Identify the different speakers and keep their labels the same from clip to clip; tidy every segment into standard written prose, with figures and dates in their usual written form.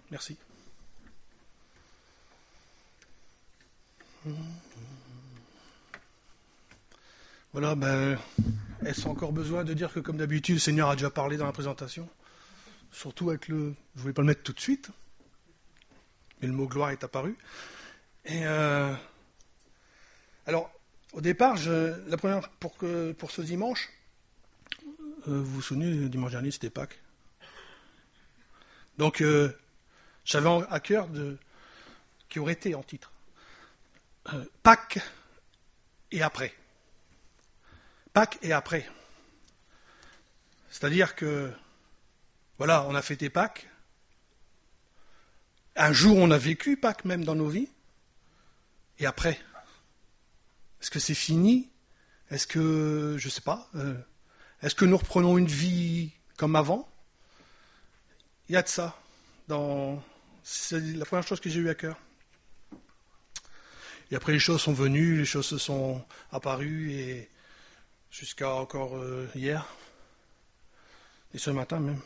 Speaker 1: Merci. Voilà, est-ce encore besoin de dire que, comme d'habitude, le Seigneur a déjà parlé dans la présentation? Surtout avec le... Je ne voulais pas le mettre tout de suite, mais le mot gloire est apparu. Et alors, au départ, la première pour ce dimanche, vous vous souvenez, le dimanche dernier, c'était Pâques. Donc, j'avais à cœur qui aurait été en titre. Pâques et après. Pâques et après. C'est-à-dire que, voilà, on a fêté Pâques. Un jour, on a vécu Pâques même dans nos vies. Et après, est-ce que c'est fini? Est-ce que, je ne sais pas, est-ce que nous reprenons une vie comme avant? Il y a de ça. C'est la première chose que j'ai eu à cœur. Et après, les choses sont venues, les choses se sont apparues, et jusqu'à encore hier, et ce matin même.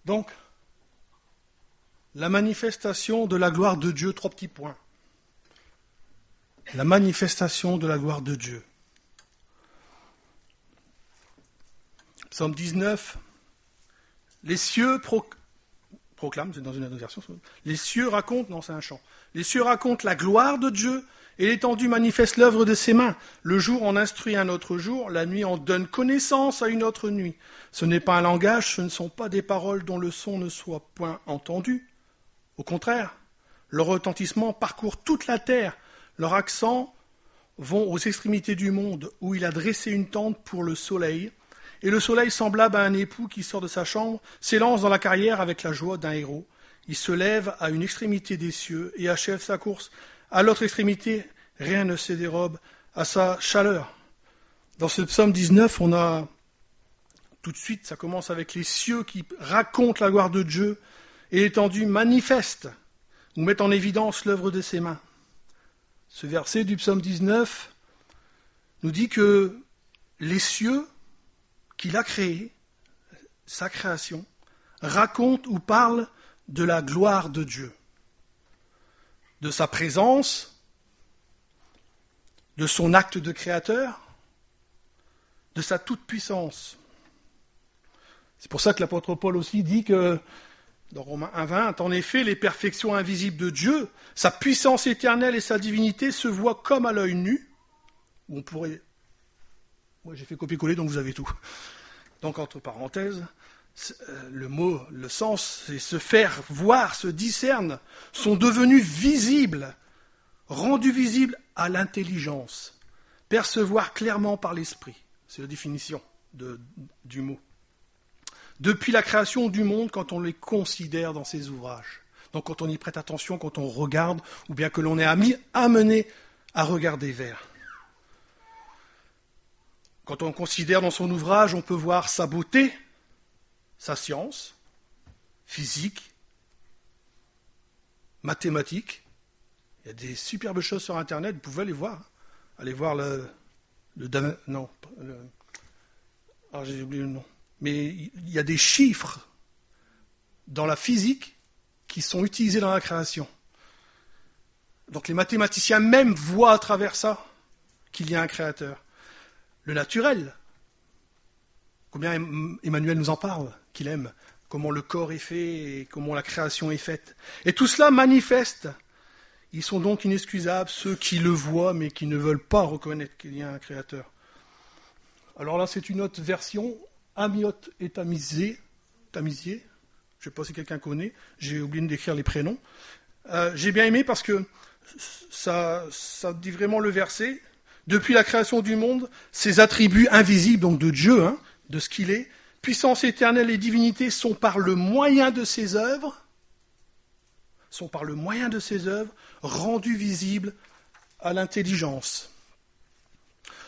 Speaker 1: Donc, la manifestation de la gloire de Dieu, 3 petits points. La manifestation de la gloire de Dieu. Psaume 19, les cieux proclament, c'est dans une autre version, les cieux racontent, non c'est un chant, les cieux racontent la gloire de Dieu, et l'étendue manifeste l'œuvre de ses mains. Le jour en instruit un autre jour, la nuit en donne connaissance à une autre nuit. Ce n'est pas un langage, ce ne sont pas des paroles dont le son ne soit point entendu. Au contraire, leur retentissement parcourt toute la terre, leurs accents vont aux extrémités du monde, où il a dressé une tente pour le soleil, et le soleil, semblable à un époux qui sort de sa chambre, s'élance dans la carrière avec la joie d'un héros. Il se lève à une extrémité des cieux et achève sa course. À l'autre extrémité, rien ne se dérobe à sa chaleur. Dans ce psaume 19, on a tout de suite, ça commence avec les cieux qui racontent la gloire de Dieu, et l'étendue manifeste, ou met en évidence l'œuvre de ses mains. Ce verset du psaume 19 nous dit que les cieux qu'il a créés, sa création, racontent ou parlent de la gloire de Dieu, de sa présence, de son acte de créateur, de sa toute-puissance. C'est pour ça que l'apôtre Paul aussi dit que, dans Romains 1,20, en effet, les perfections invisibles de Dieu, sa puissance éternelle et sa divinité se voient comme à l'œil nu, où on pourrait... Moi j'ai fait copier-coller, donc vous avez tout. Donc, entre parenthèses, le mot, le sens, c'est se faire voir, se discerne, sont devenus visibles, rendus visibles à l'intelligence, percevoir clairement par l'esprit. C'est la définition du mot. Depuis la création du monde, quand on les considère dans ses ouvrages. Donc quand on y prête attention, quand on regarde, ou bien que l'on est amené à regarder vers. Quand on considère dans son ouvrage, on peut voir sa beauté, sa science, physique, mathématiques. Il y a des superbes choses sur Internet, vous pouvez aller voir. Allez voir j'ai oublié le nom. Mais il y a des chiffres dans la physique qui sont utilisés dans la création. Donc les mathématiciens même voient à travers ça qu'il y a un créateur. Le naturel, combien Emmanuel nous en parle, qu'il aime, comment le corps est fait et comment la création est faite. Et tout cela manifeste. Ils sont donc inexcusables, ceux qui le voient mais qui ne veulent pas reconnaître qu'il y a un créateur. Alors là, c'est une autre version, Amiote et Tamisier, je ne sais pas si quelqu'un connaît, j'ai oublié d'écrire les prénoms. J'ai bien aimé parce que ça dit vraiment le verset. Depuis la création du monde, ses attributs invisibles, donc de Dieu, de ce qu'il est, puissance éternelle et divinité sont par le moyen de ses œuvres, rendus visibles à l'intelligence.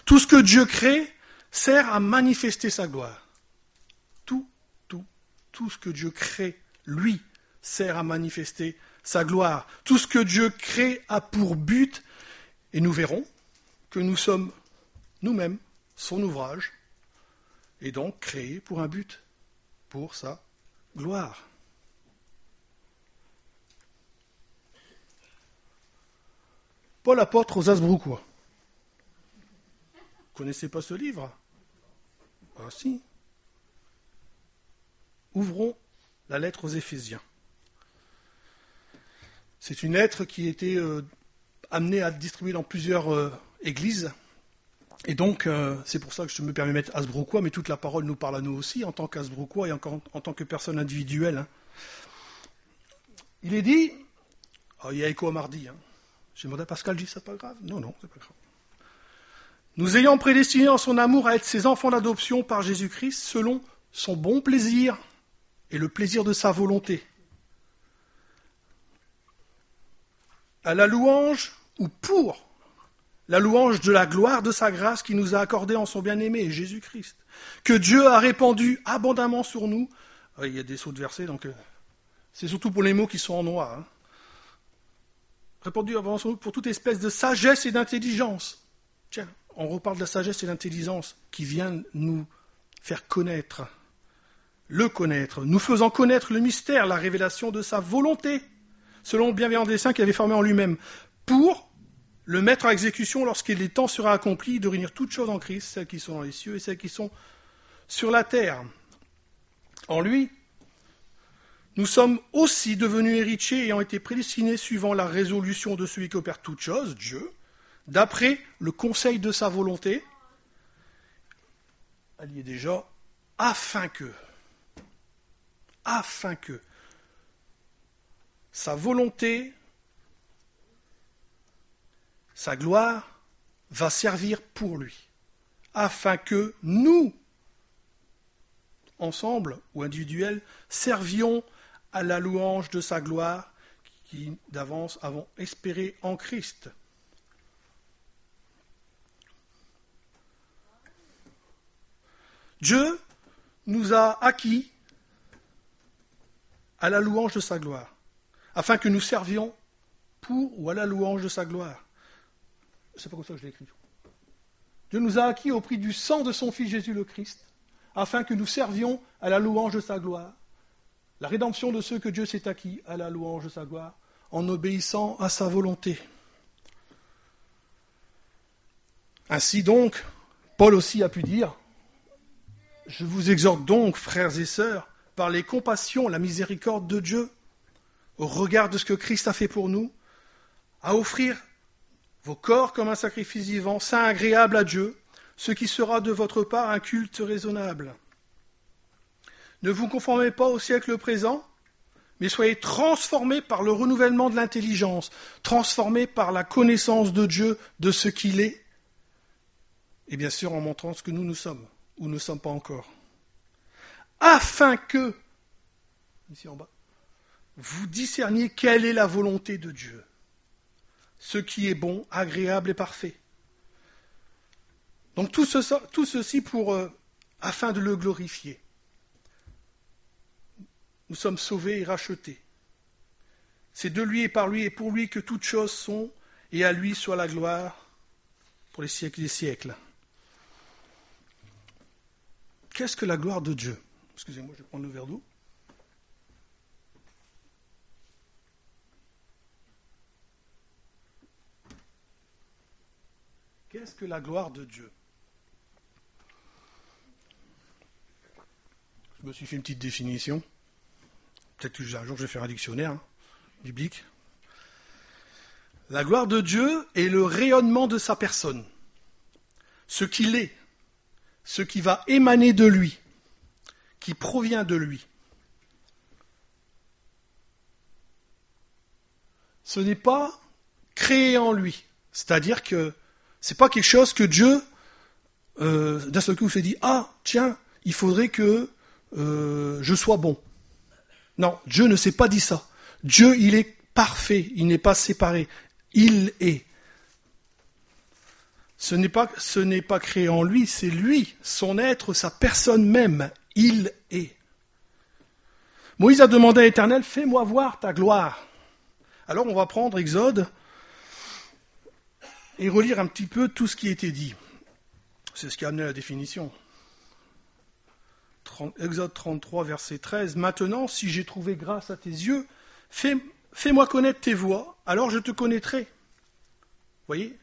Speaker 1: Tout ce que Dieu crée sert à manifester sa gloire. Tout ce que Dieu crée, lui, sert à manifester sa gloire. Tout ce que Dieu crée a pour but, et nous verrons, que nous sommes nous-mêmes son ouvrage, et donc créés pour un but, pour sa gloire. Paul apôtre aux Asbroucois. Vous connaissez pas ce livre? Ah si. Ouvrons la lettre aux Éphésiens. C'est une lettre qui a été amenée à distribuer dans plusieurs églises. Et donc, c'est pour ça que je me permets de mettre Asbroucois, mais toute la parole nous parle à nous aussi, en tant qu'Asbroucois et en tant que personne individuelle. Hein. Il est dit, il y a écho à mardi. Hein. J'ai demandé à Pascal, dit c'est pas grave? Non, c'est pas grave. Nous ayant prédestinés en son amour à être ses enfants d'adoption par Jésus-Christ, selon son bon plaisir et le plaisir de sa volonté, à la louange ou pour la louange de la gloire de sa grâce qui nous a accordée en son bien-aimé, Jésus-Christ, que Dieu a répandu abondamment sur nous. Il y a des sauts de versets, donc c'est surtout pour les mots qui sont en noir. Hein. Répandu abondamment sur nous pour toute espèce de sagesse et d'intelligence. Tiens, on reparle de la sagesse et de l'intelligence qui vient nous faire connaître, nous faisant connaître le mystère, la révélation de sa volonté, selon le bienveillant dessein qu'il avait formé en lui-même, pour le mettre à exécution lorsqu'il est temps sera accompli de réunir toutes choses en Christ, celles qui sont dans les cieux et celles qui sont sur la terre. En lui, nous sommes aussi devenus héritiers ayant été prédestinés suivant la résolution de celui qui opère toutes choses, Dieu, d'après le conseil de sa volonté, elle y est déjà, afin que sa volonté, sa gloire va servir pour lui, afin que nous, ensemble ou individuels, servions à la louange de sa gloire qui d'avance avons espéré en Christ. Dieu nous a acquis à la louange de sa gloire, afin que nous servions pour ou à la louange de sa gloire. C'est pas comme ça que je l'ai écrit. Dieu nous a acquis au prix du sang de son Fils Jésus le Christ, afin que nous servions à la louange de sa gloire, la rédemption de ceux que Dieu s'est acquis à la louange de sa gloire, en obéissant à sa volonté. Ainsi donc, Paul aussi a pu dire, je vous exhorte donc, frères et sœurs, par les compassions, la miséricorde de Dieu, au regard de ce que Christ a fait pour nous, à offrir vos corps comme un sacrifice vivant, saint, agréable à Dieu, ce qui sera de votre part un culte raisonnable. Ne vous conformez pas au siècle présent, mais soyez transformés par le renouvellement de l'intelligence, transformés par la connaissance de Dieu, de ce qu'il est, et bien sûr en montrant ce que nous sommes, ou ne sommes pas encore. Afin que, ici en bas, vous discerniez quelle est la volonté de Dieu, ce qui est bon, agréable et parfait. Donc tout ceci afin de le glorifier. Nous sommes sauvés et rachetés. C'est de lui et par lui et pour lui que toutes choses sont, et à lui soit la gloire pour les siècles des siècles. Qu'est-ce que la gloire de Dieu? Excusez-moi, je vais prendre le verre d'eau. Qu'est-ce que la gloire de Dieu? Je me suis fait une petite définition. Peut-être que un jour je vais faire un dictionnaire biblique. La gloire de Dieu est le rayonnement de sa personne. Ce qu'il est, ce qui va émaner de lui, qui provient de lui. Ce n'est pas créé en lui. C'est-à-dire que ce n'est pas quelque chose que Dieu, d'un seul coup, s'est dit « Ah, tiens, il faudrait que je sois bon ». Non, Dieu ne s'est pas dit ça. Dieu, il est parfait, il n'est pas séparé. Il est. Ce n'est pas créé en lui, c'est lui, son être, sa personne même. Il est. Moïse a demandé à l'Éternel, fais-moi voir ta gloire. Alors on va prendre Exode et relire un petit peu tout ce qui a été dit. C'est ce qui a amené à la définition. Exode 33, verset 13. Maintenant, si j'ai trouvé grâce à tes yeux, fais-moi connaître tes voies, alors je te connaîtrai. voyez,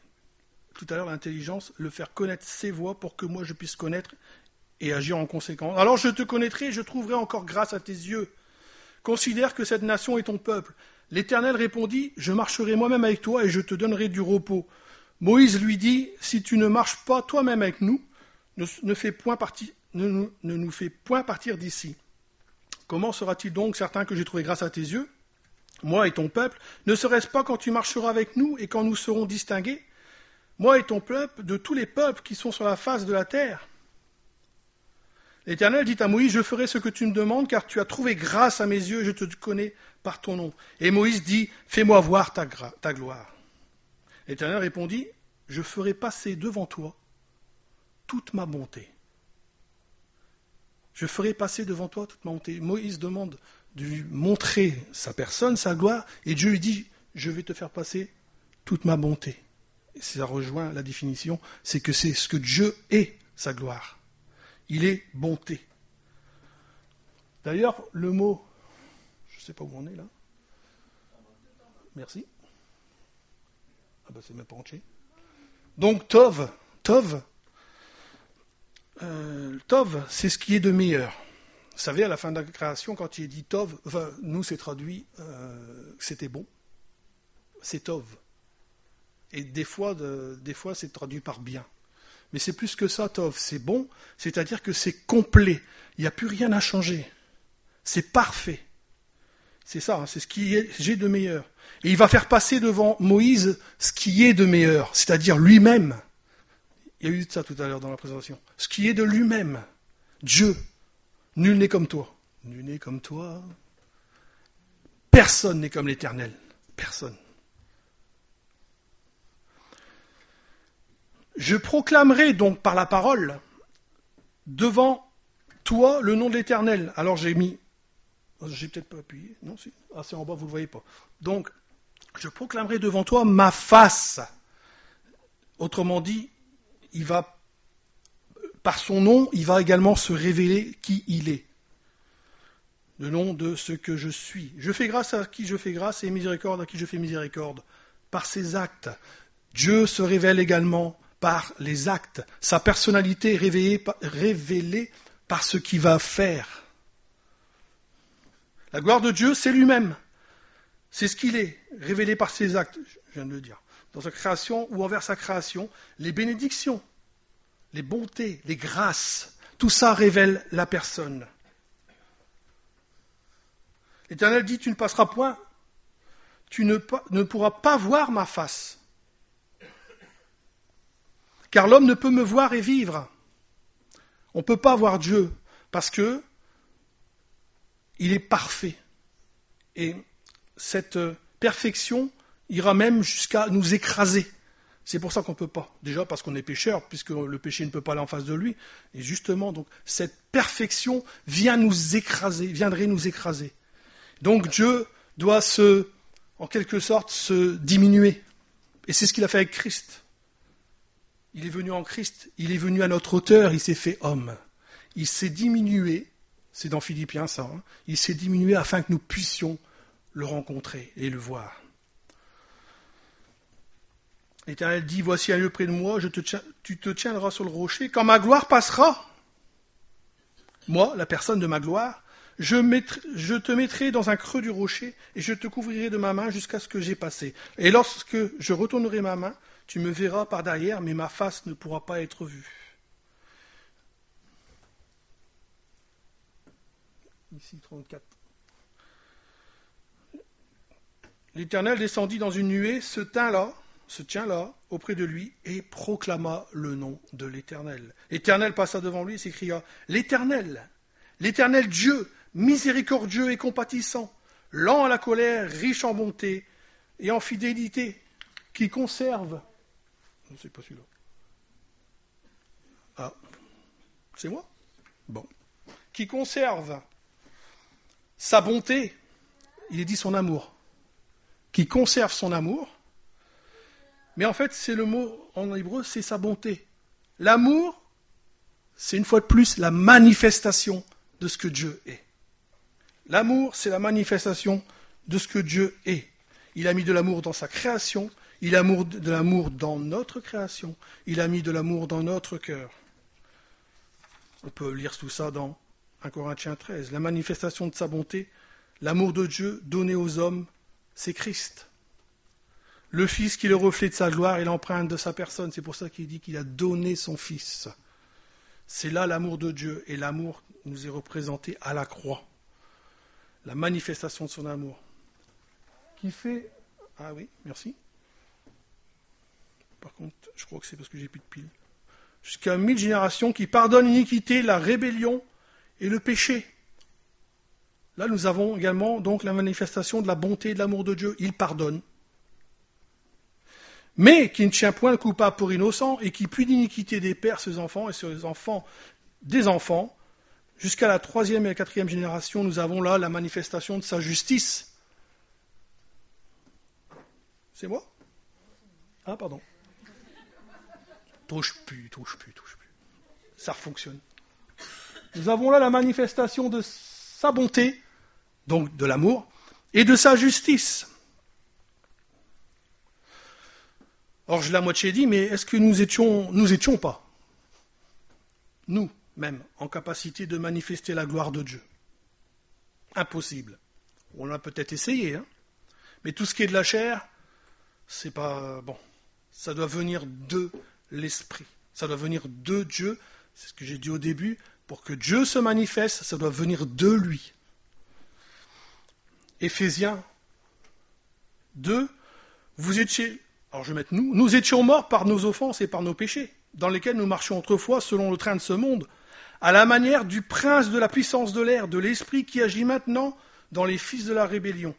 Speaker 1: tout à l'heure, l'intelligence, le faire connaître ses voies pour que moi je puisse connaître et agir en conséquence. Alors je te connaîtrai et je trouverai encore grâce à tes yeux. Considère que cette nation est ton peuple. L'Éternel répondit, je marcherai moi-même avec toi et je te donnerai du repos. Moïse lui dit, si tu ne marches pas toi-même avec nous, ne nous fais point partir d'ici. Comment sera-t-il donc certain que j'ai trouvé grâce à tes yeux, moi et ton peuple? Ne serait-ce pas quand tu marcheras avec nous et quand nous serons distingués, moi et ton peuple, de tous les peuples qui sont sur la face de la terre? L'Éternel dit à Moïse, je ferai ce que tu me demandes, car tu as trouvé grâce à mes yeux et je te connais par ton nom. Et Moïse dit, fais-moi voir ta gloire. L'Éternel répondit, je ferai passer devant toi toute ma bonté. Je ferai passer devant toi toute ma bonté. Moïse demande de lui montrer sa personne, sa gloire, et Dieu lui dit, je vais te faire passer toute ma bonté. Et ça rejoint la définition, c'est que c'est ce que Dieu est, sa gloire. Il est bonté. D'ailleurs, le mot, je ne sais pas où on est là. Merci. Ah ben c'est même pas entier. Donc Tov, c'est ce qui est de meilleur. Vous savez, à la fin de la création, quand il est dit Tov, enfin, nous c'est traduit, c'était bon. C'est Tov. Et des fois c'est traduit par bien. Mais c'est plus que ça, Tov, c'est bon, c'est-à-dire que c'est complet. Il n'y a plus rien à changer. C'est parfait. C'est ça, c'est ce qui est j'ai de meilleur. Et il va faire passer devant Moïse ce qui est de meilleur, c'est-à-dire lui-même. Il y a eu ça tout à l'heure dans la présentation. Ce qui est de lui-même. Dieu. Nul n'est comme toi. Nul n'est comme toi. Personne n'est comme l'Éternel. Personne. Je proclamerai donc par la parole devant toi le nom de l'Éternel. Alors j'ai peut-être pas appuyé. Non, c'est en bas, vous ne le voyez pas. Donc, je proclamerai devant toi ma face. Autrement dit, il va, par son nom, il va également se révéler qui il est. Le nom de ce que je suis. Je fais grâce à qui je fais grâce et miséricorde à qui je fais miséricorde. Par ses actes. Dieu se révèle également par les actes. Sa personnalité est révélée par ce qu'il va faire. La gloire de Dieu, c'est lui-même. C'est ce qu'il est, révélé par ses actes, je viens de le dire. Dans sa création ou envers sa création, les bénédictions, les bontés, les grâces, tout ça révèle la personne. L'Éternel dit, tu ne passeras point, tu ne pourras pas voir ma face. Car l'homme ne peut me voir et vivre. On ne peut pas voir Dieu, parce que il est parfait. Et cette perfection ira même jusqu'à nous écraser. C'est pour ça qu'on ne peut pas. Déjà parce qu'on est pécheur, puisque le péché ne peut pas aller en face de lui. Et justement, donc, cette perfection viendrait nous écraser. Donc Dieu doit en quelque sorte, se diminuer. Et c'est ce qu'il a fait avec Christ. Il est venu en Christ, il est venu à notre hauteur, il s'est fait homme. Il s'est diminué, c'est dans Philippiens ça, il s'est diminué afin que nous puissions le rencontrer et le voir. L'Éternel dit, voici un lieu près de moi, tu te tiendras sur le rocher. Quand ma gloire passera, moi, la personne de ma gloire, je te mettrai dans un creux du rocher et je te couvrirai de ma main jusqu'à ce que j'ai passé. Et lorsque je retournerai ma main, tu me verras par derrière, mais ma face ne pourra pas être vue. Ici, 34. L'Éternel descendit dans une nuée, se tint là, auprès de lui, et proclama le nom de l'Éternel. L'Éternel passa devant lui et s'écria, l'Éternel Dieu, miséricordieux et compatissant, lent à la colère, riche en bonté et en fidélité, qui conserve... Non, c'est pas celui-là. Ah, c'est moi ? Bon. Qui conserve sa bonté, il est dit son amour. Qui conserve son amour, mais en fait, c'est le mot en hébreu, c'est sa bonté. L'amour, c'est une fois de plus la manifestation de ce que Dieu est. L'amour, c'est la manifestation de ce que Dieu est. Il a mis de l'amour dans sa création, Il a mis de l'amour dans notre création. Il a mis de l'amour dans notre cœur. On peut lire tout ça dans 1 Corinthiens 13. La manifestation de sa bonté, l'amour de Dieu donné aux hommes, c'est Christ. Le Fils qui est le reflet de sa gloire et l'empreinte de sa personne. C'est pour ça qu'il dit qu'il a donné son Fils. C'est là l'amour de Dieu. Et l'amour nous est représenté à la croix. La manifestation de son amour. Qui fait... Ah oui, merci. Par contre, je crois que c'est parce que j'ai plus de piles. Jusqu'à 1000 générations qui pardonnent l'iniquité, la rébellion et le péché. Là, nous avons également donc la manifestation de la bonté et de l'amour de Dieu. Il pardonne. Mais qui ne tient point le coupable pour innocent et qui punit l'iniquité des pères sur les enfants et sur les enfants des enfants. Jusqu'à la 3e et la 4e génération, nous avons là la manifestation de sa justice. C'est moi ? Ah, pardon. Touche plus. Ça fonctionne. Nous avons là la manifestation de sa bonté, donc de l'amour, et de sa justice. Or, je l'ai à moitié dit, mais est-ce que nous étions pas, nous, même, en capacité de manifester la gloire de Dieu ? Impossible. On l'a peut-être essayé, mais tout ce qui est de la chair, c'est pas bon. Ça doit venir de l'Esprit. Ça doit venir de Dieu. C'est ce que j'ai dit au début. Pour que Dieu se manifeste, ça doit venir de lui. Éphésiens 2, vous étiez... Alors je vais mettre nous. Nous étions morts par nos offenses et par nos péchés, dans lesquels nous marchions autrefois selon le train de ce monde, à la manière du prince de la puissance de l'air, de l'esprit qui agit maintenant dans les fils de la rébellion.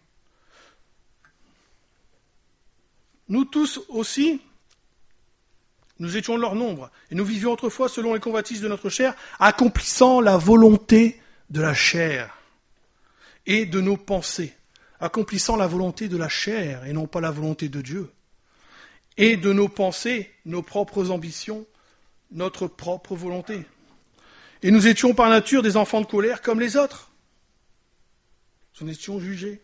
Speaker 1: Nous tous aussi, nous étions de leur nombre, et nous vivions autrefois selon les convoitises de notre chair, accomplissant la volonté de la chair et de nos pensées, accomplissant la volonté de la chair et non pas la volonté de Dieu, et de nos pensées, nos propres ambitions, notre propre volonté. Et nous étions par nature des enfants de colère comme les autres. Nous étions jugés.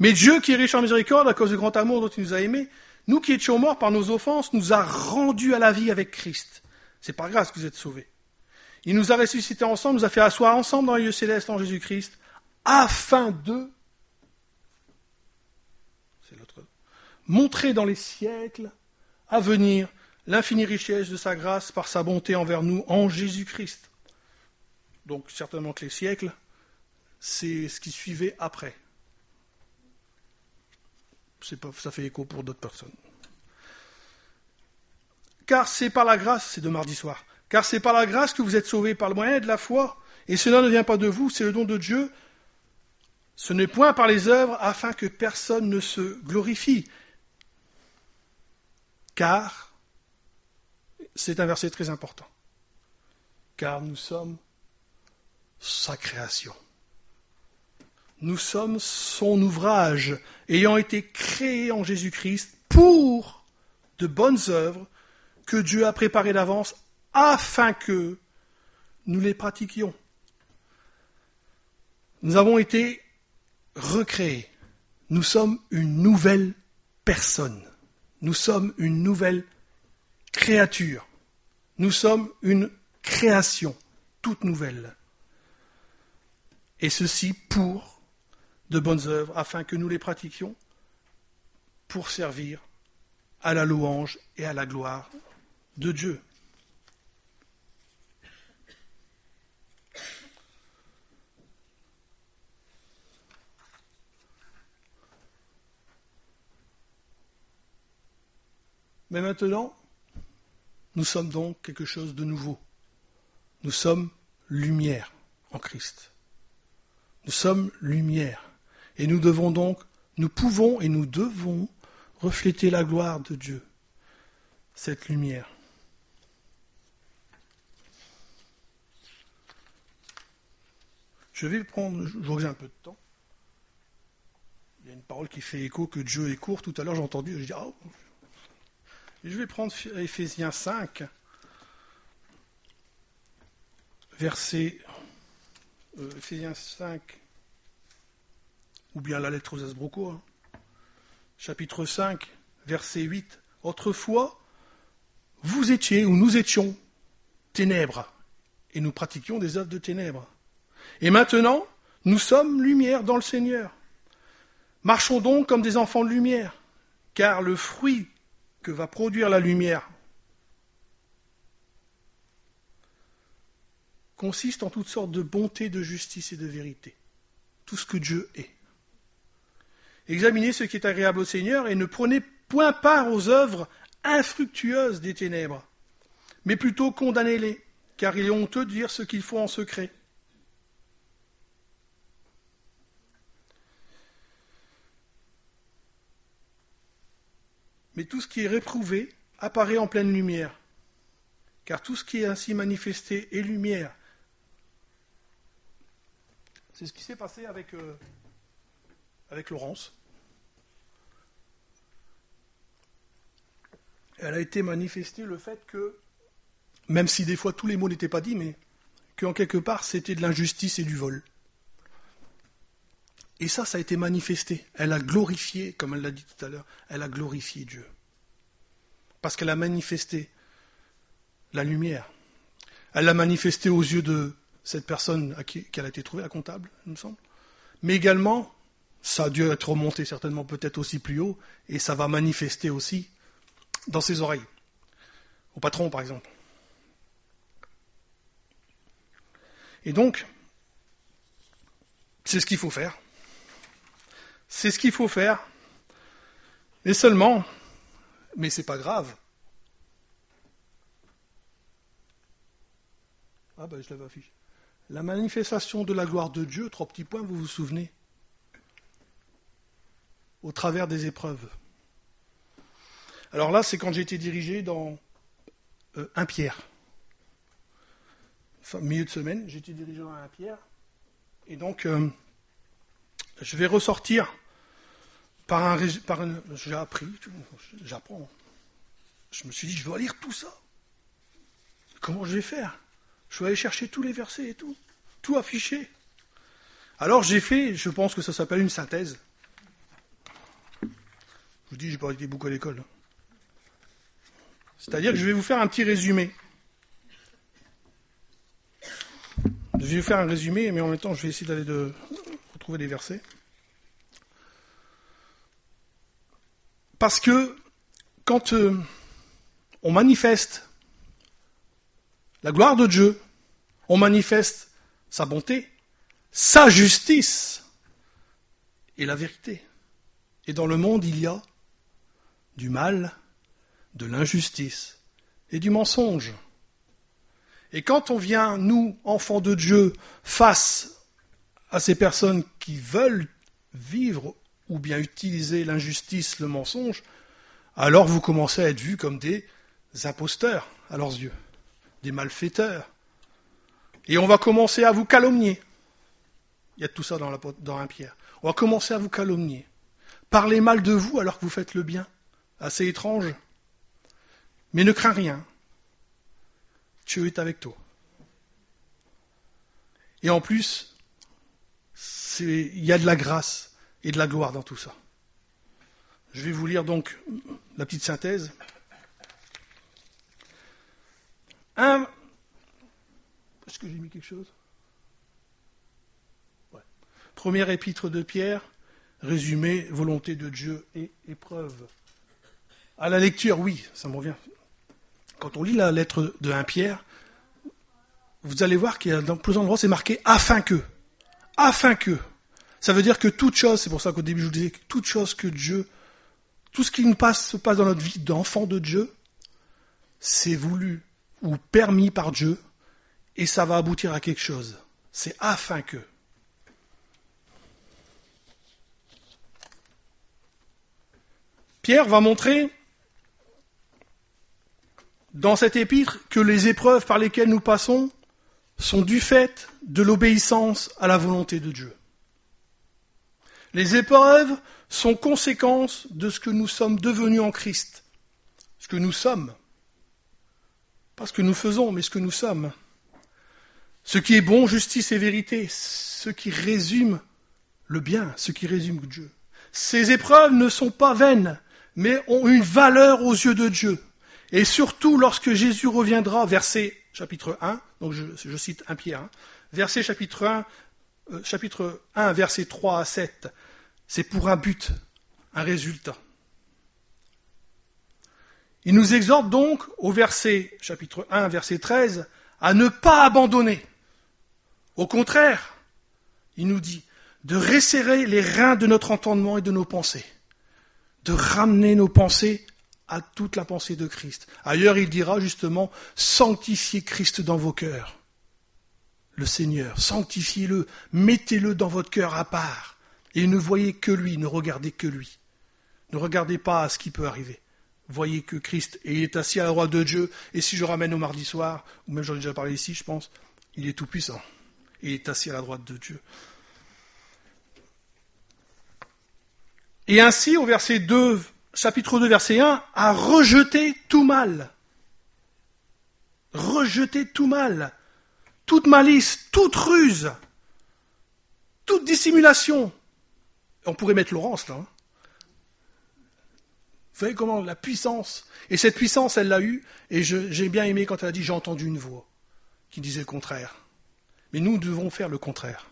Speaker 1: Mais Dieu, qui est riche en miséricorde, à cause du grand amour dont il nous a aimés, nous qui étions morts par nos offenses, nous a rendus à la vie avec Christ. C'est par grâce que vous êtes sauvés. Il nous a ressuscités ensemble, nous a fait asseoir ensemble dans les lieux célestes en Jésus-Christ, afin de montrer dans les siècles à venir l'infinie richesse de sa grâce par sa bonté envers nous en Jésus-Christ. Donc certainement que les siècles, c'est ce qui suivait après. Ça fait écho pour d'autres personnes. Car c'est par la grâce, c'est de mardi soir, car c'est par la grâce que vous êtes sauvés par le moyen de la foi, et cela ne vient pas de vous, c'est le don de Dieu. Ce n'est point par les œuvres, afin que personne ne se glorifie. Car, c'est un verset très important, car nous sommes sa création. Nous sommes son ouvrage, ayant été créés en Jésus-Christ pour de bonnes œuvres que Dieu a préparées d'avance afin que nous les pratiquions. Nous avons été recréés. Nous sommes une nouvelle personne. Nous sommes une nouvelle créature. Nous sommes une création toute nouvelle. Et ceci pour de bonnes œuvres, afin que nous les pratiquions pour servir à la louange et à la gloire de Dieu. Mais maintenant, nous sommes donc quelque chose de nouveau. Nous sommes lumière en Christ. Nous sommes lumière. Et nous pouvons et nous devons refléter la gloire de Dieu, cette lumière. Je j'aurai un peu de temps. Il y a une parole qui fait écho que Dieu est court. Tout à l'heure, j'ai entendu, je dis, je vais prendre Éphésiens 5, verset Éphésiens 5, ou bien la lettre aux Esbrocos, chapitre 5, verset 8. Autrefois, vous étiez, ou nous étions, ténèbres, et nous pratiquions des œuvres de ténèbres. Et maintenant, nous sommes lumière dans le Seigneur. Marchons donc comme des enfants de lumière, car le fruit que va produire la lumière consiste en toutes sortes de bonté, de justice et de vérité. Tout ce que Dieu est. Examinez ce qui est agréable au Seigneur et ne prenez point part aux œuvres infructueuses des ténèbres, mais plutôt condamnez-les, car il est honteux de dire ce qu'il faut en secret. Mais tout ce qui est réprouvé apparaît en pleine lumière, car tout ce qui est ainsi manifesté est lumière. C'est ce qui s'est passé avec Laurence. Elle a été manifestée le fait que, même si des fois tous les mots n'étaient pas dits, mais qu'en quelque part c'était de l'injustice et du vol. Et ça a été manifesté. Elle a glorifié, comme elle l'a dit tout à l'heure, elle a glorifié Dieu. Parce qu'elle a manifesté la lumière. Elle l'a manifesté aux yeux de cette personne qu'elle a été trouvée, la comptable, il me semble. Mais également, ça a dû être remonté certainement peut-être aussi plus haut, et ça va manifester aussi dans ses oreilles. Au patron, par exemple. Et donc, c'est ce qu'il faut faire. C'est ce qu'il faut faire. Mais seulement, mais c'est pas grave. Ah ben je l'avais affiché. La manifestation de la gloire de Dieu, 3 petits points, vous vous souvenez, au travers des épreuves. Alors là, c'est quand j'ai été dirigé dans 1 Pierre. Enfin, milieu de semaine, j'ai été dirigé dans 1 Pierre. Et donc, je vais ressortir j'ai appris, j'apprends. Je me suis dit, je dois lire tout ça. Comment je vais faire? Je vais aller chercher tous les versets et tout affiché. Alors j'ai fait, je pense que ça s'appelle une synthèse. Je vous dis, j'ai pas été beaucoup à l'école. C'est-à-dire que je vais vous faire un petit résumé. Je vais vous faire un résumé, mais en même temps, je vais essayer d'aller retrouver des versets. Parce que quand on manifeste la gloire de Dieu, on manifeste sa bonté, sa justice et la vérité. Et dans le monde, il y a du mal, de l'injustice et du mensonge. Et quand on vient, nous, enfants de Dieu, face à ces personnes qui veulent vivre ou bien utiliser l'injustice, le mensonge, alors vous commencez à être vus comme des imposteurs à leurs yeux, des malfaiteurs. Et on va commencer à vous calomnier. Il y a tout ça dans 1 Pierre. On va commencer à vous calomnier. Parler mal de vous alors que vous faites le bien. Assez étrange. Mais ne crains rien. Dieu est avec toi. Et en plus, il y a de la grâce et de la gloire dans tout ça. Je vais vous lire donc la petite synthèse. Est-ce que j'ai mis quelque chose? Ouais. Première épître de Pierre, résumé, volonté de Dieu et épreuve. À la lecture, oui, ça me revient. Quand on lit la lettre de 1 Pierre, vous allez voir qu'il y a dans plusieurs endroits, c'est marqué « afin que ». Afin que. Ça veut dire que toute chose, c'est pour ça qu'au début je vous disais, que toute chose que Dieu, tout ce qui se passe dans notre vie d'enfant de Dieu, c'est voulu ou permis par Dieu, et ça va aboutir à quelque chose. C'est afin que. Pierre va montrer dans cet épître que les épreuves par lesquelles nous passons sont du fait de l'obéissance à la volonté de Dieu. Les épreuves sont conséquences de ce que nous sommes devenus en Christ. Ce que nous sommes. Pas ce que nous faisons, mais ce que nous sommes. Ce qui est bon, justice et vérité. Ce qui résume le bien, ce qui résume Dieu. ces épreuves ne sont pas vaines, mais ont une valeur aux yeux de Dieu. Et surtout lorsque Jésus reviendra, verset chapitre 1, donc je cite 1 Pierre, verset chapitre 1, verset 3 à 7, c'est pour un but, un résultat. Il nous exhorte donc, au verset chapitre 1, verset 13, à ne pas abandonner. Au contraire, il nous dit de resserrer les reins de notre entendement et de nos pensées, de ramener nos pensées à toute la pensée de Christ. Ailleurs, il dira justement, sanctifiez Christ dans vos cœurs. Le Seigneur, sanctifiez-le, mettez-le dans votre cœur à part. Et ne voyez que lui, ne regardez que lui. Ne regardez pas à ce qui peut arriver. Voyez que Christ est assis à la droite de Dieu, et si je ramène au mardi soir, ou même j'en ai déjà parlé ici, je pense, il est tout puissant. Il est assis à la droite de Dieu. Et ainsi, au verset 2, chapitre 2, verset 1, à rejeter tout mal. Rejeter tout mal. Toute malice, toute ruse, toute dissimulation. On pourrait mettre Laurence là. Vous voyez comment la puissance, et cette puissance elle l'a eue, et j'ai bien aimé quand elle a dit j'ai entendu une voix qui disait le contraire. Mais nous devons faire le contraire.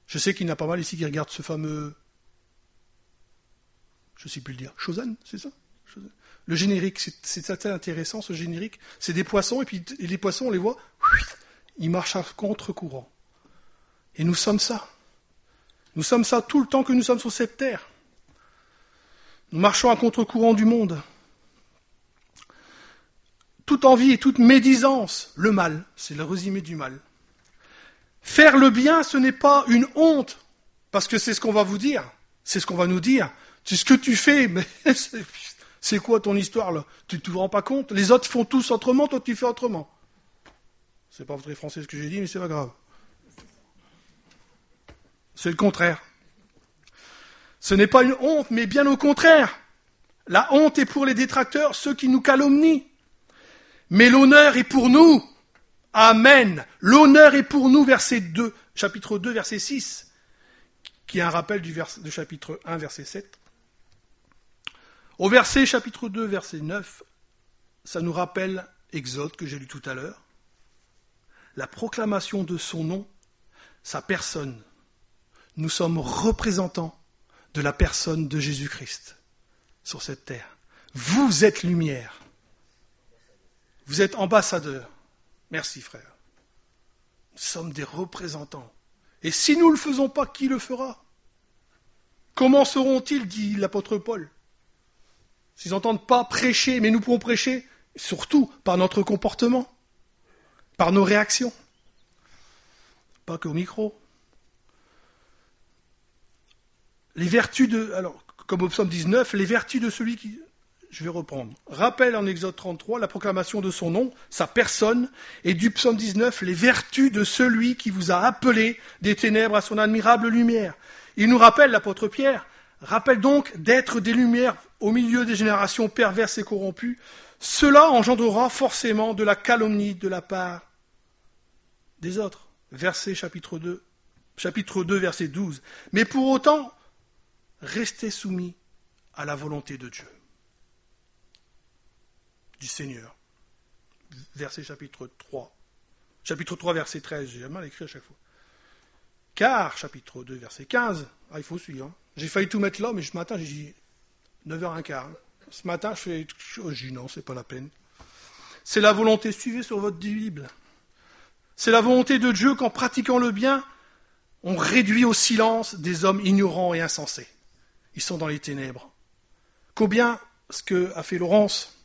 Speaker 1: Je sais qu'il y en a pas mal ici qui regardent ce fameux, je ne sais plus le dire, Chosen, c'est ça? Le générique, c'est assez intéressant ce générique. C'est des poissons, et puis les poissons on les voit, ils marchent à contre-courant. Et nous sommes ça. Nous sommes ça tout le temps que nous sommes sur cette terre. Nous marchons à contre-courant du monde. Toute envie et toute médisance, le mal, c'est le résumé du mal. Faire le bien, ce n'est pas une honte, parce que c'est ce qu'on va vous dire, c'est ce qu'on va nous dire. C'est ce que tu fais, mais c'est quoi ton histoire là? Tu ne te rends pas compte? Les autres font tous autrement, toi tu fais autrement. C'est pas très français ce que j'ai dit, mais c'est pas grave. C'est le contraire. Ce n'est pas une honte, mais bien au contraire. La honte est pour les détracteurs, ceux qui nous calomnient. Mais l'honneur est pour nous. Amen. L'honneur est pour nous, verset 2, chapitre 2, verset 6, qui est un rappel du chapitre 1, verset 7. Au verset chapitre 2, verset 9, ça nous rappelle Exode, que j'ai lu tout à l'heure. La proclamation de son nom, sa personne. Nous sommes représentants de la personne de Jésus-Christ sur cette terre. Vous êtes lumière. Vous êtes ambassadeurs. Merci frère. Nous sommes des représentants. Et si nous ne le faisons pas, qui le fera? Comment seront-ils, dit l'apôtre Paul? S'ils n'entendent pas prêcher, mais nous pouvons prêcher surtout par notre comportement, par nos réactions. Pas qu'au micro. Les vertus comme au psaume 19, les vertus de celui qui... Je vais reprendre. Rappelle en Exode 33 la proclamation de son nom, sa personne, et du psaume 19, les vertus de celui qui vous a appelé des ténèbres à son admirable lumière. Il nous rappelle, l'apôtre Pierre, rappelle donc d'être des lumières au milieu des générations perverses et corrompues. Cela engendrera forcément de la calomnie de la part des autres. Chapitre 2, verset 12. Mais pour autant, restez soumis à la volonté de Dieu, du Seigneur. Verset chapitre 3. Chapitre 3, verset 13, j'ai mal écrit à chaque fois. Car, chapitre 2, verset 15, il faut suivre. J'ai failli tout mettre là, mais ce matin, j'ai dit 9h15. Ce matin, j'ai dit non, c'est pas la peine. C'est la volonté, suivez sur votre Bible. C'est la volonté de Dieu qu'en pratiquant le bien, on réduit au silence des hommes ignorants et insensés. Ils sont dans les ténèbres. Combien ce que a fait Laurence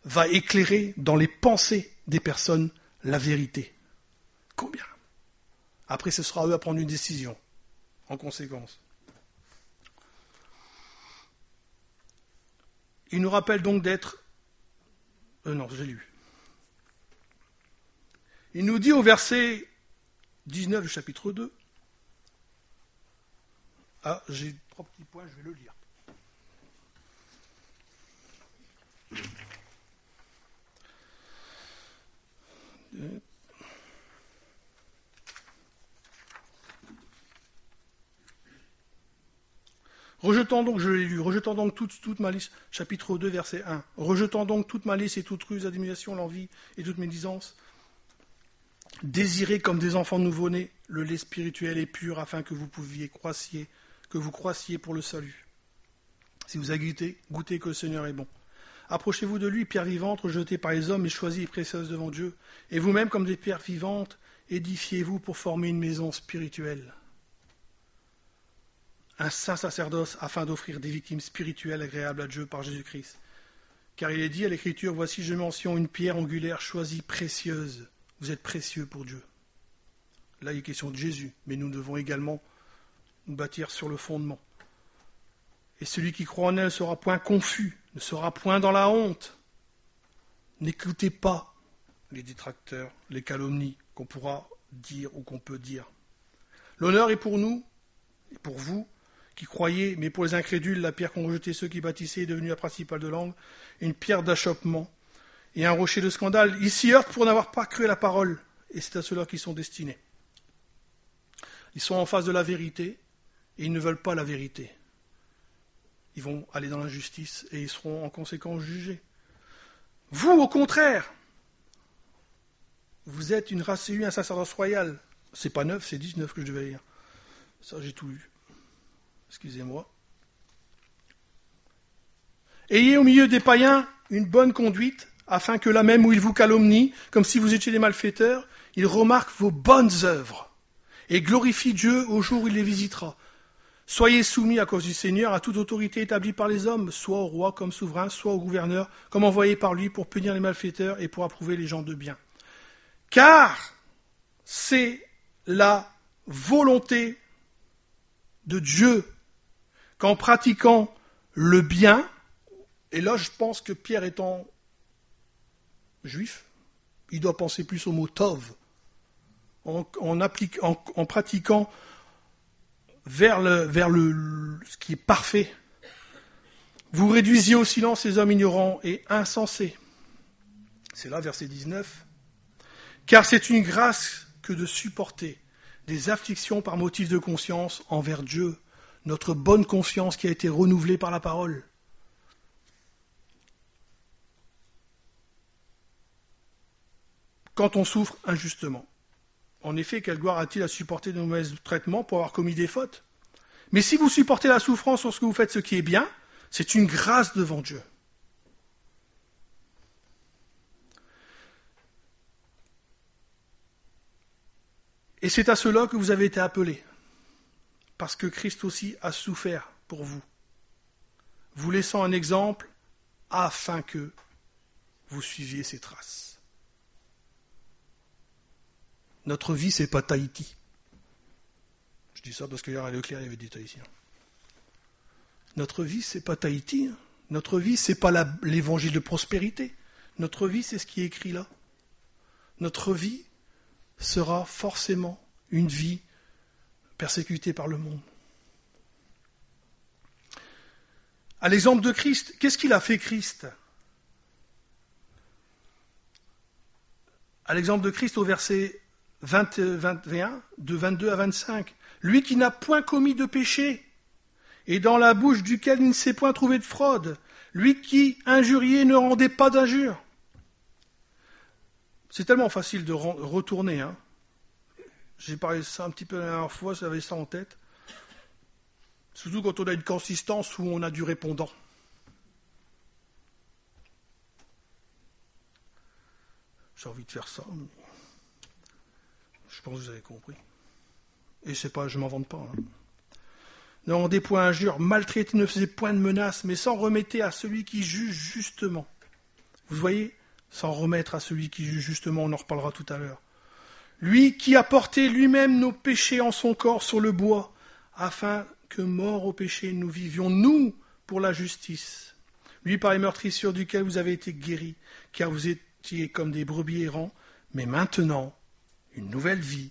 Speaker 1: va éclairer dans les pensées des personnes la vérité? Combien? Après, ce sera à eux à prendre une décision, en conséquence. Il nous rappelle donc d'être... non, j'ai lu. Il nous dit au verset 19 du chapitre 2, j'ai 3 petits points, je vais le lire. Rejetant donc, je l'ai lu, rejetant donc toute malice, chapitre 2, verset 1. Rejetant donc toute malice et toute ruse, admiration, l'envie et toute médisance. Désirez comme des enfants nouveau-nés le lait spirituel et pur afin que vous croissiez pour le salut. Si vous avez goûtez que le Seigneur est bon. Approchez-vous de lui, pierre vivante, rejetée par les hommes, mais choisie et précieuse devant Dieu. Et vous-même, comme des pierres vivantes, édifiez-vous pour former une maison spirituelle. Un saint sacerdoce afin d'offrir des victimes spirituelles agréables à Dieu par Jésus-Christ. Car il est dit à l'Écriture, voici je mentionne une pierre angulaire choisie, précieuse. Vous êtes précieux pour Dieu. Là, il est question de Jésus, mais nous devons également nous bâtir sur le fondement. Et celui qui croit en elle ne sera point confus, ne sera point dans la honte. N'écoutez pas les détracteurs, les calomnies qu'on pourra dire ou qu'on peut dire. L'honneur est pour nous, et pour vous, qui croyez, mais pour les incrédules, la pierre qu'ont rejetée ceux qui bâtissaient est devenue la principale de langue, une pierre d'achoppement et un rocher de scandale. Ils s'y heurtent pour n'avoir pas cru à la parole, et c'est à ceux-là qu'ils sont destinés. Ils sont en face de la vérité, et ils ne veulent pas la vérité. Ils vont aller dans l'injustice, et ils seront en conséquence jugés. Vous, au contraire, vous êtes une race élue, un sacerdoce royal. C'est pas 9, c'est 19 que je devais lire. Ça, j'ai tout lu. Excusez-moi. Ayez au milieu des païens une bonne conduite, afin que là même où ils vous calomnient, comme si vous étiez des malfaiteurs, ils remarquent vos bonnes œuvres et glorifient Dieu au jour où il les visitera. Soyez soumis à cause du Seigneur à toute autorité établie par les hommes, soit au roi comme souverain, soit au gouverneur, comme envoyé par lui pour punir les malfaiteurs et pour approuver les gens de bien. Car c'est la volonté de Dieu qu'en pratiquant le bien, et là je pense que Pierre étant juif, il doit penser plus au mot tov, en pratiquant vers ce qui est parfait. Vous réduisiez au silence les hommes ignorants et insensés. C'est là, verset 19. Car c'est une grâce que de supporter des afflictions par motif de conscience envers Dieu, notre bonne conscience qui a été renouvelée par la parole. Quand on souffre injustement. En effet, quelle gloire a-t-il à supporter de mauvais traitements pour avoir commis des fautes ? Mais si vous supportez la souffrance lorsque vous faites ce qui est bien, c'est une grâce devant Dieu. Et c'est à cela que vous avez été appelés, parce que Christ aussi a souffert pour vous, vous laissant un exemple afin que vous suiviez ses traces. Notre vie, c'est pas Tahiti. Je dis ça parce qu'hier à Leclerc, il y avait des Tahitiens. Notre vie, c'est pas Tahiti. Notre vie, c'est pas l'évangile de prospérité. Notre vie, c'est ce qui est écrit là. Notre vie sera forcément une vie persécutée par le monde. À l'exemple de Christ, qu'est-ce qu'il a fait Christ ? À l'exemple de Christ au verset 21, de 22 à 25. Lui qui n'a point commis de péché, et dans la bouche duquel il ne s'est point trouvé de fraude. Lui qui, injurié, ne rendait pas d'injure. C'est tellement facile de retourner. J'ai parlé de ça un petit peu la dernière fois, j'avais ça en tête. Surtout quand on a une consistance où on a du répondant. J'ai envie de faire ça. Je pense que vous avez compris. Et c'est pas, je m'en vante pas. Ne rendez point injure, maltraitez, ne faisez point de menaces, mais s'en remettez à celui qui juge justement. Vous voyez, s'en remettre à celui qui juge justement, on en reparlera tout à l'heure. Lui qui a porté lui-même nos péchés en son corps sur le bois, afin que, morts au péché, nous vivions, nous, pour la justice. Lui par les meurtrissures duquel vous avez été guéris, car vous étiez comme des brebis errants, mais maintenant, une nouvelle vie.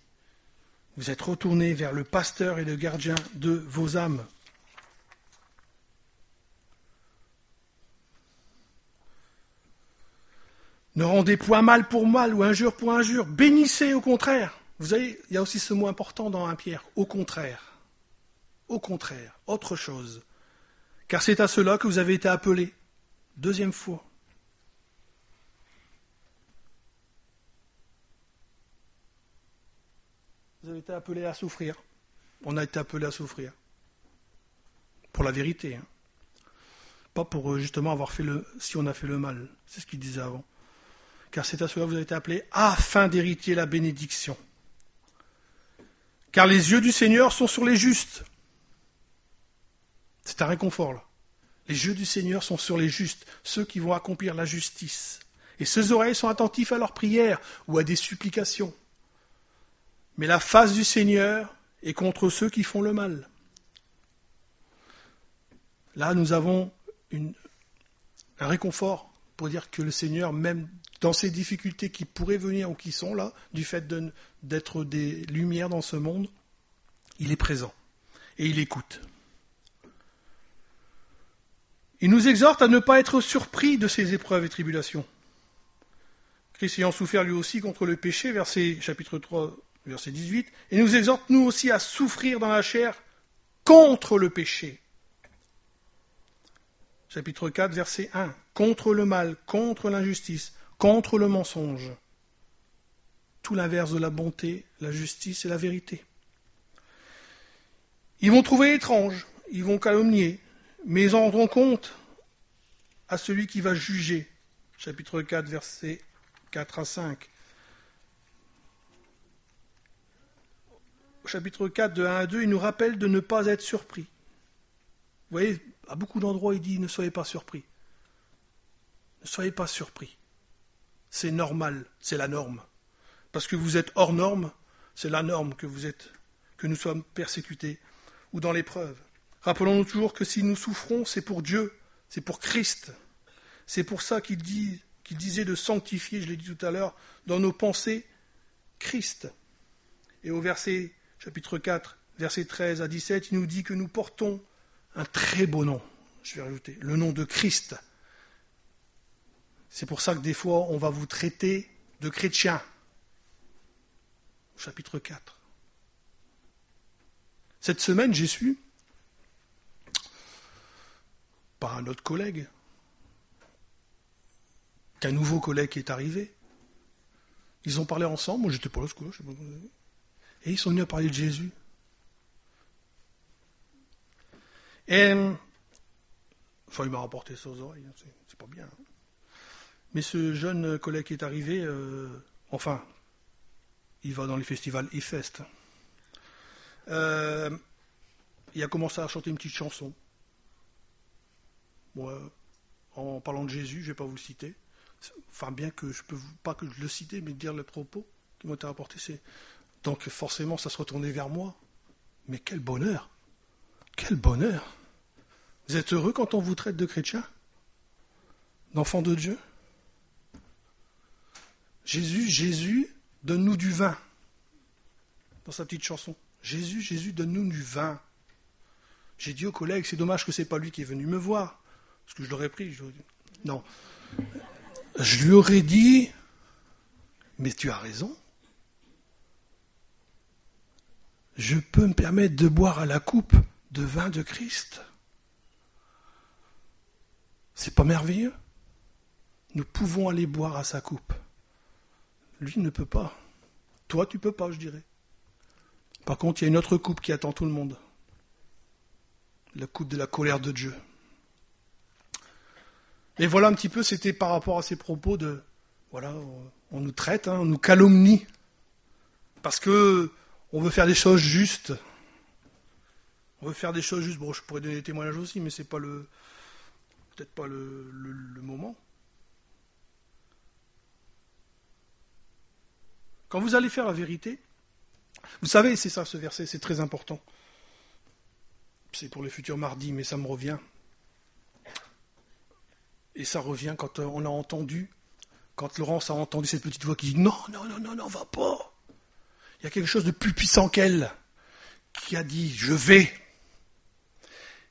Speaker 1: Vous êtes retournés vers le pasteur et le gardien de vos âmes. Ne rendez point mal pour mal ou injure pour injure. Bénissez au contraire. Vous savez, il y a aussi ce mot important dans 1 Pierre. Au contraire. Au contraire. Autre chose. car c'est à cela que vous avez été appelés. Deuxième fois. Vous avez été appelés à souffrir. On a été appelés à souffrir. Pour la vérité. Hein. Pas pour justement avoir fait si on a fait le mal. C'est ce qu'il disait avant. Car c'est à cela que vous avez été appelés afin d'hériter la bénédiction. Car les yeux du Seigneur sont sur les justes. C'est un réconfort là. Les yeux du Seigneur sont sur les justes, ceux qui vont accomplir la justice. Et ses oreilles sont attentifs à leurs prières ou à des supplications. Mais la face du Seigneur est contre ceux qui font le mal. Là, nous avons un réconfort pour dire que le Seigneur, même dans ces difficultés qui pourraient venir ou qui sont là, du fait d'être des lumières dans ce monde, il est présent et il écoute. Il nous exhorte à ne pas être surpris de ces épreuves et tribulations. Christ ayant souffert lui aussi contre le péché, chapitre 3, verset 18, et nous exhorte nous aussi à souffrir dans la chair contre le péché. Chapitre 4, verset 1, contre le mal, contre l'injustice, contre le mensonge. Tout l'inverse de la bonté, la justice et la vérité. Ils vont trouver étrange, ils vont calomnier, mais ils en rendront compte à celui qui va juger. Chapitre 4, versets 4 à 5. Au chapitre 4, de 1 à 2, il nous rappelle de ne pas être surpris. Vous voyez, à beaucoup d'endroits, il dit « Ne soyez pas surpris ». Ne soyez pas surpris. C'est normal, c'est la norme. Parce que vous êtes hors norme, c'est la norme que nous sommes persécutés ou dans l'épreuve. Rappelons-nous toujours que si nous souffrons, c'est pour Dieu, c'est pour Christ. C'est pour ça qu'il disait de sanctifier, je l'ai dit tout à l'heure, dans nos pensées, Christ. Et au chapitre 4, versets 13 à 17, il nous dit que nous portons un très beau nom, je vais rajouter, le nom de Christ. C'est pour ça que des fois, on va vous traiter de chrétien. Au chapitre 4. Cette semaine, j'ai su, par un autre collègue, qu'un nouveau collègue est arrivé. Ils ont parlé ensemble, moi j'étais pas là, je sais pas. Et ils sont venus à parler de Jésus. Et, il m'a rapporté ça aux oreilles, c'est pas bien. Hein. Mais ce jeune collègue qui est arrivé, il va dans les festivals e-fest. Il a commencé à chanter une petite chanson. Bon, en parlant de Jésus, je ne vais pas vous le citer. Enfin, bien que je peux pas que je le cite, mais dire le propos qui m'ont été rapportés, donc forcément, ça se retournait vers moi. Mais quel bonheur! Quel bonheur! Vous êtes heureux quand on vous traite de chrétien? D'enfant de Dieu? Jésus, donne-nous du vin. Dans sa petite chanson. Jésus, donne-nous du vin. J'ai dit au collègue, c'est dommage que c'est pas lui qui est venu me voir. Parce que je l'aurais pris. Non. Je lui aurais dit, mais tu as raison. Je peux me permettre de boire à la coupe de vin de Christ. C'est pas merveilleux? Nous pouvons aller boire à sa coupe. Lui ne peut pas. Toi, tu peux pas, je dirais. Par contre, il y a une autre coupe qui attend tout le monde. La coupe de la colère de Dieu. Et voilà un petit peu, c'était par rapport à ces propos de, voilà, on nous traite, on nous calomnie. Parce que on veut faire des choses justes. On veut faire des choses justes. Bon, je pourrais donner des témoignages aussi, mais c'est pas peut-être pas le moment. Quand vous allez faire la vérité, vous savez, c'est ça ce verset, c'est très important. C'est pour les futurs mardis, mais ça me revient. Et ça revient quand on a entendu, quand Laurence a entendu cette petite voix qui dit non, va pas. Il y a quelque chose de plus puissant qu'elle qui a dit je vais.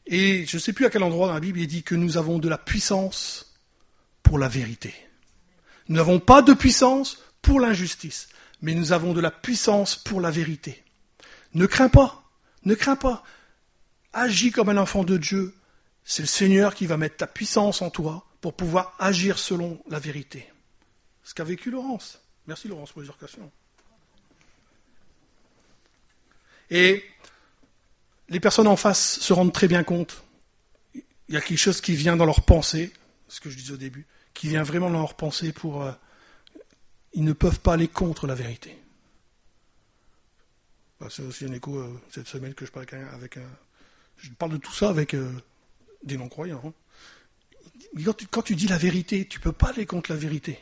Speaker 1: Et je ne sais plus à quel endroit dans la Bible il dit que nous avons de la puissance pour la vérité. Nous n'avons pas de puissance pour l'injustice, mais nous avons de la puissance pour la vérité. Ne crains pas. Agis comme un enfant de Dieu. c'est le Seigneur qui va mettre ta puissance en toi pour pouvoir agir selon la vérité. Ce qu'a vécu Laurence. Merci Laurence pour les exhortations. Et les personnes en face se rendent très bien compte. Il y a quelque chose qui vient dans leur pensée, ce que je disais au début, qui vient vraiment dans leur pensée pour... ils ne peuvent pas aller contre la vérité. C'est aussi un écho cette semaine que je parle avec un... Je parle de tout ça avec des non-croyants. Hein. Quand tu dis la vérité, tu ne peux pas aller contre la vérité.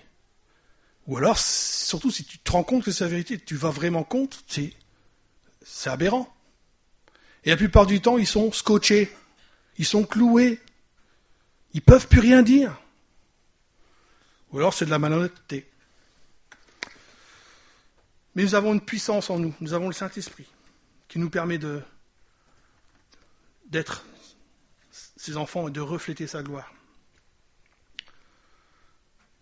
Speaker 1: Ou alors, surtout si tu te rends compte que c'est la vérité, tu vas vraiment contre, c'est aberrant. Et la plupart du temps, ils sont scotchés, ils sont cloués, ils ne peuvent plus rien dire. Ou alors c'est de la malhonnêteté. Mais nous avons une puissance en nous, nous avons le Saint-Esprit, qui nous permet d'être ses enfants et de refléter sa gloire.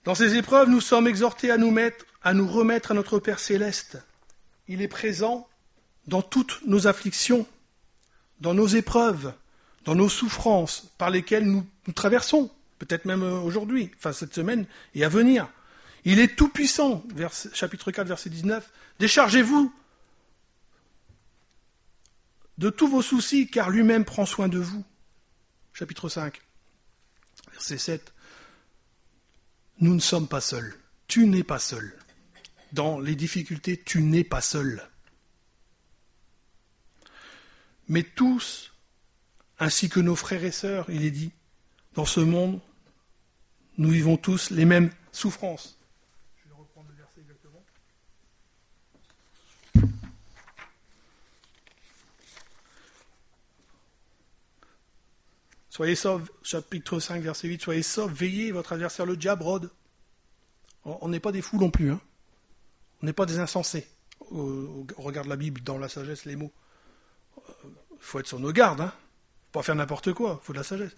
Speaker 1: Dans ces épreuves, nous sommes exhortés à nous remettre à notre Père Céleste. Il est présent dans toutes nos afflictions, dans nos épreuves, dans nos souffrances par lesquelles nous traversons, peut-être même aujourd'hui, enfin cette semaine et à venir. Il est tout-puissant, chapitre 4, verset 19. Déchargez-vous de tous vos soucis, car lui-même prend soin de vous. Chapitre 5, verset 7. Nous ne sommes pas seuls. Tu n'es pas seul. Dans les difficultés, tu n'es pas seul. Mais tous, ainsi que nos frères et sœurs, il est dit, dans ce monde, nous vivons tous les mêmes souffrances. Je vais reprendre le verset exactement. Soyez saufs, chapitre 5, verset 8, soyez saufs, veillez, votre adversaire le diable rôde. On n'est pas des fous non plus, hein. On n'est pas des insensés. Au regard de la Bible, dans la sagesse, les mots. Il faut être sur nos gardes, hein. Pas faire n'importe quoi, il faut de la sagesse.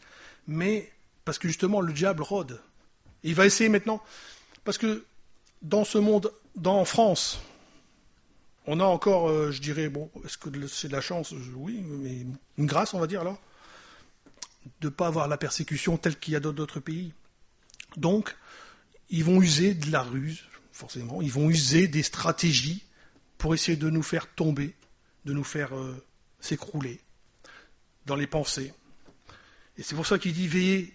Speaker 1: Mais, parce que justement, le diable rôde. Et il va essayer maintenant, parce que dans ce monde, en France, on a encore, je dirais, bon, est-ce que c'est de la chance? Oui, mais une grâce, on va dire, alors, de ne pas avoir la persécution telle qu'il y a dans d'autres pays. Donc, ils vont user de la ruse, forcément, ils vont user des stratégies pour essayer de nous faire tomber, de nous faire s'écrouler dans les pensées. Et c'est pour ça qu'il dit, veillez,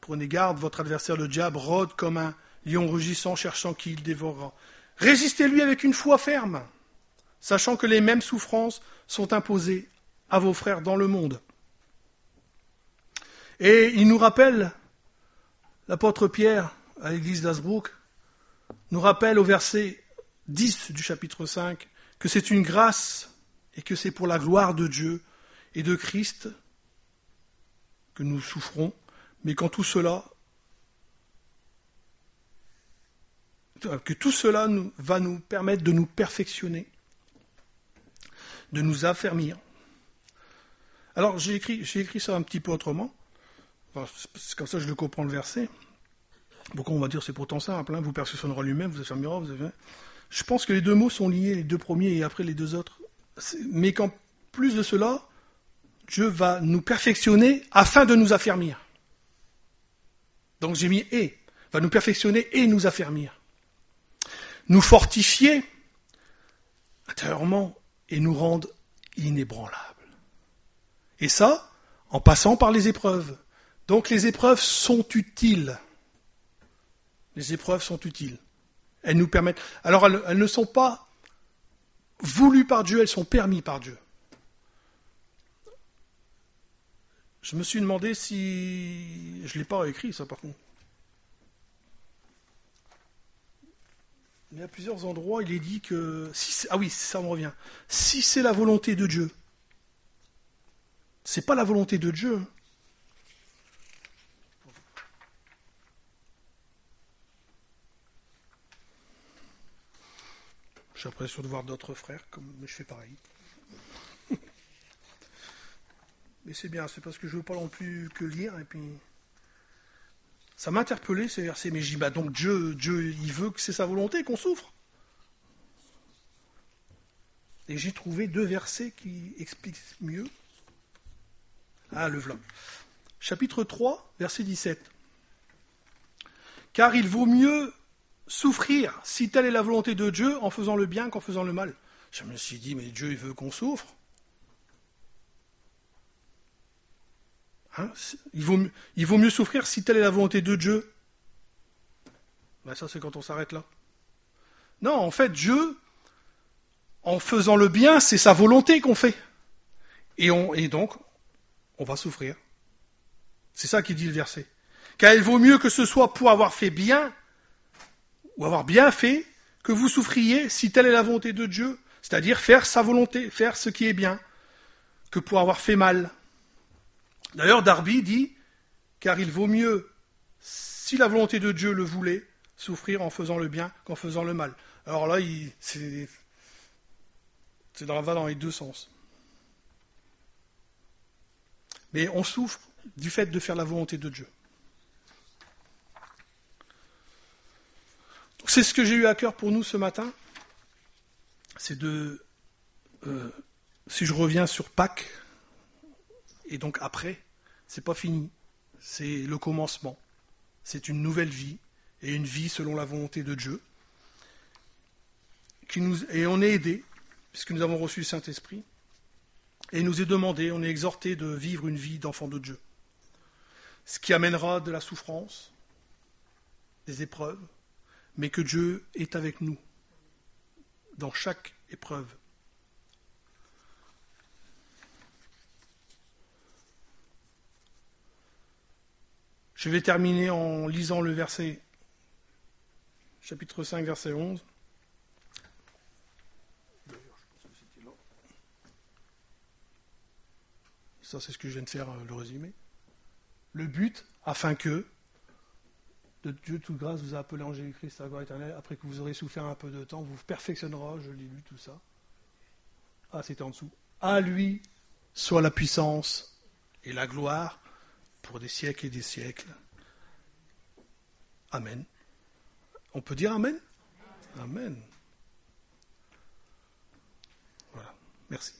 Speaker 1: prenez garde, votre adversaire le diable rôde comme un lion rugissant, cherchant qui il dévorera. Résistez-lui avec une foi ferme, sachant que les mêmes souffrances sont imposées à vos frères dans le monde. Et il nous rappelle, l'apôtre Pierre, à l'église d'Asbrook, nous rappelle au verset 10 du chapitre 5, que c'est une grâce et que c'est pour la gloire de Dieu et de Christ que nous souffrons, mais quand tout cela, que tout cela va nous permettre de nous perfectionner, de nous affermir. Alors j'ai écrit ça un petit peu autrement. Enfin, c'est comme ça que je le comprends le verset. Pourquoi on va dire c'est pourtant simple, hein, vous perfectionnerez lui-même, vous affermirez, Je pense que les deux mots sont liés, les deux premiers et après les deux autres. Mais qu'en plus de cela, Dieu va nous perfectionner afin de nous affermir. Donc j'ai mis et, va nous perfectionner et nous affermir. Nous fortifier intérieurement et nous rendre inébranlables. Et ça, en passant par les épreuves. Donc les épreuves sont utiles. Les épreuves sont utiles. Elles nous permettent... Alors elles ne sont pas voulues par Dieu, elles sont permises par Dieu. Je me suis demandé si... Je ne l'ai pas écrit ça par contre. Mais à plusieurs endroits, il est dit que... Ah oui, ça me revient. Si c'est la volonté de Dieu, c'est pas la volonté de Dieu. Je suis après sûr de voir d'autres frères, mais je fais pareil. Mais c'est bien, c'est parce que je ne veux pas non plus que lire, et puis... Ça m'a interpellé ces versets, mais je dis, donc Dieu, il veut que c'est sa volonté qu'on souffre. Et j'ai trouvé deux versets qui expliquent mieux. Ah, le v'là. chapitre 3, verset 17. Car il vaut mieux souffrir, si telle est la volonté de Dieu, en faisant le bien qu'en faisant le mal. Je me suis dit, mais Dieu, il veut qu'on souffre. Hein, il vaut mieux souffrir si telle est la volonté de Dieu. Ben ça, c'est quand on s'arrête là. Non, en fait, Dieu, en faisant le bien, c'est sa volonté qu'on fait. Et donc, on va souffrir. C'est ça qui dit le verset. Car il vaut mieux que ce soit pour avoir fait bien, ou avoir bien fait, que vous souffriez si telle est la volonté de Dieu, c'est-à-dire faire sa volonté, faire ce qui est bien, que pour avoir fait mal. D'ailleurs, Darby dit, car il vaut mieux, si la volonté de Dieu le voulait, souffrir en faisant le bien qu'en faisant le mal. Alors là, va dans les deux sens. Mais on souffre du fait de faire la volonté de Dieu. Donc, c'est ce que j'ai eu à cœur pour nous ce matin. C'est si je reviens sur Pâques, et donc après, c'est pas fini. C'est le commencement. C'est une nouvelle vie, et une vie selon la volonté de Dieu. Et on est aidé, puisque nous avons reçu le Saint-Esprit, et il nous est demandé, on est exhorté de vivre une vie d'enfant de Dieu. Ce qui amènera de la souffrance, des épreuves, mais que Dieu est avec nous dans chaque épreuve. Je vais terminer en lisant le verset, chapitre 5, verset 11. Ça, c'est ce que je viens de faire, le résumé. Le but, afin que, de Dieu toute grâce vous a appelé en Jésus-Christ à la gloire éternelle, après que vous aurez souffert un peu de temps, vous perfectionnera, je l'ai lu tout ça. Ah, c'était en dessous. À lui soit la puissance et la gloire pour des siècles et des siècles. Amen. On peut dire Amen ? Amen. Voilà. Merci.